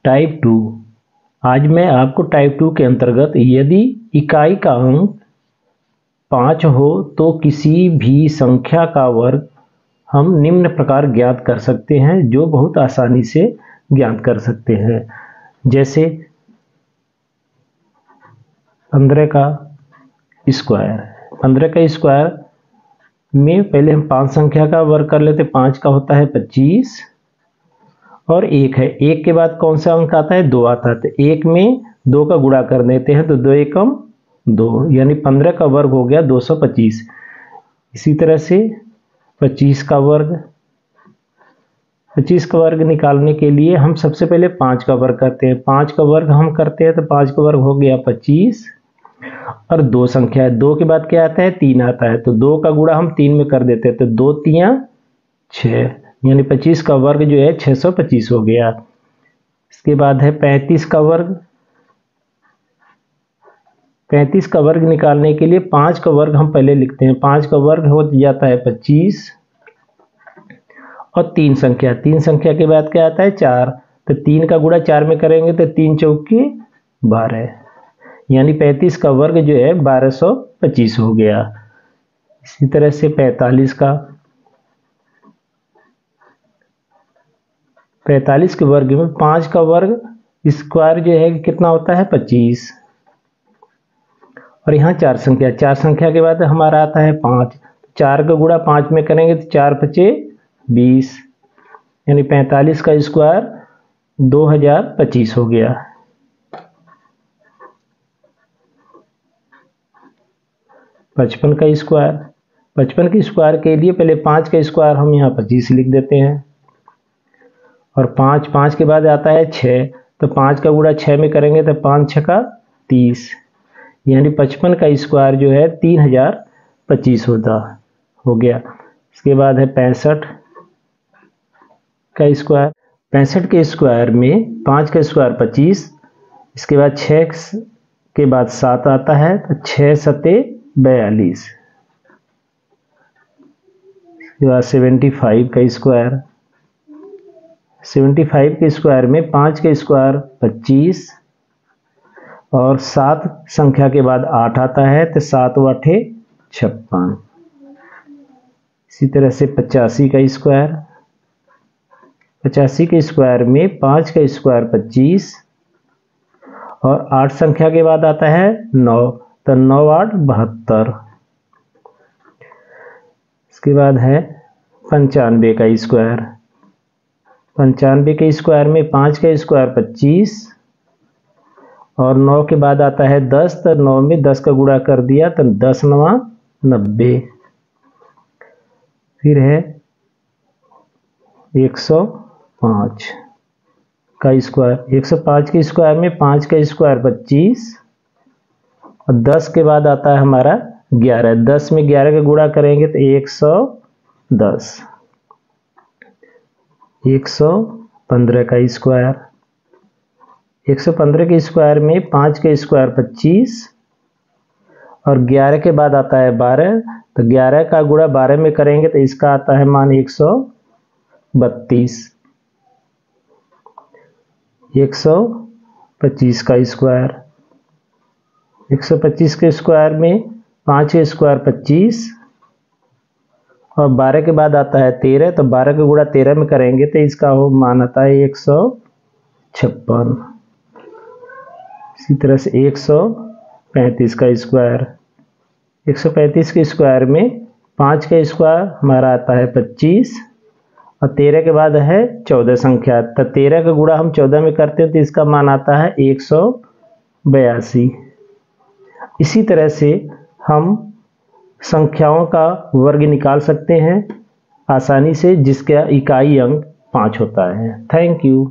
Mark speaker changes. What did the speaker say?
Speaker 1: Type 2। आज मैं आपको टाइप 2 के अंतर्गत यदि इकाई का अंक 5 हो तो किसी भी संख्या का वर्ग हम निम्न प्रकार ज्ञात कर सकते हैं, जो बहुत आसानी से ज्ञात कर सकते हैं। जैसे 15 का स्क्वायर। 15 का स्क्वायर में पहले हम 5 संख्या का वर्ग कर लेते। 5 का होता है 25 और 1 है। 1 के बाद कौन सा अंक आता है? 2 आता है। तो 1 में 2 का गुणा कर देते हैं तो 2 एकम 2, यानी 15 का वर्ग हो गया 225। इसी तरह से 25 का वर्ग। 25 का वर्ग निकालने के लिए हम सबसे पहले 5 का वर्ग करते हैं। 5 का वर्ग हम करते हैं तो 5 का वर्ग हो गया 25 और 2 संख्या है। 2 के बाद क्या आता है? 3 आता है। तो 2 का गुणा हम 3 में कर देते हैं तो 2 3 6, यानी 25 का वर्ग जो है 625 हो गया। इसके बाद है 35 का वर्ग। 35 का वर्ग निकालने के लिए 5 का वर्ग हम पहले लिखते हैं। 5 का वर्ग हो जाता है 25 और 3 संख्या। 3 संख्या के बाद क्या आता है? 4। तो 3 का गुणा 4 में करेंगे तो 3 चौके 12, यानी 35 का वर्ग जो है 1225 हो गया। इसी तरह से 45 के वर्ग में 5 का वर्ग स्क्वायर जो है कितना होता है? 25 और यहाँ 4 संख्या। 4 संख्या के बाद हमारा आता है 5। 4 का गुणा 5 में करेंगे तो 4 5 20, यानी 45 का स्क्वायर 2025 हो गया। पचपन का स्क्वायर। 55 के स्क्वायर के लिए पहले 5 का स्क्वायर हम यहाँ 25 लिख देते हैं और 5 के बाद आता है 6। तो 5 का गुणा 6 में करेंगे तो 5 6 का 30, यानी 55 का स्क्वायर जो है 3025 हो गया। इसके बाद है 65 का स्क्वायर। 65 के स्क्वायर में 5 का स्क्वायर 25, इसके बाद 6 के बाद 7 आता है तो 6 7 42। इसके बाद 75 का स्क्वायर। 75 के स्क्वायर में 5 का स्क्वायर 25 और 7 संख्या के बाद 8 आता है तो 7 8 56। इसी तरह से 85 का स्क्वायर। 85 के स्क्वायर में 5 का स्क्वायर 25 और 8 संख्या के बाद आता है 9, तो 9 8 72। इसके बाद है 95 का स्क्वायर। 95 के स्क्वायर में 5 का स्क्वायर 25 और 9 के बाद आता है 10, तो 9 में 10 का गुणा कर दिया तो 10 9 90। फिर है 105 का स्क्वायर। 105 के स्क्वायर में 5 का स्क्वायर 25 और 10 के बाद आता है हमारा 11। 10 में 11 का गुणा करेंगे तो 110। 115 का स्क्वायर। 115 के स्क्वायर में 5 का स्क्वायर 25 और 11 के बाद आता है 12, तो 11 का गुणा 12 में करेंगे तो इसका आता है मान 132। 125 का स्क्वायर। 125 के स्क्वायर में 5 का स्क्वायर 25 और 12 के बाद आता है 13, तो 12 का गुणा 13 में करेंगे तो इसका हो मान आता है 156। इसी तरह से 135 का स्क्वायर। 135 के स्क्वायर में 5 का स्क्वायर हमारा आता है 25 और 13 के बाद है 14 संख्या, तो 13 का गुणा हम 14 में करते हैं तो इसका मान आता है 182। इसी तरह से हम संख्याओं का वर्ग निकाल सकते हैं आसानी से, जिसका इकाई अंक 5 होता है। Thank you.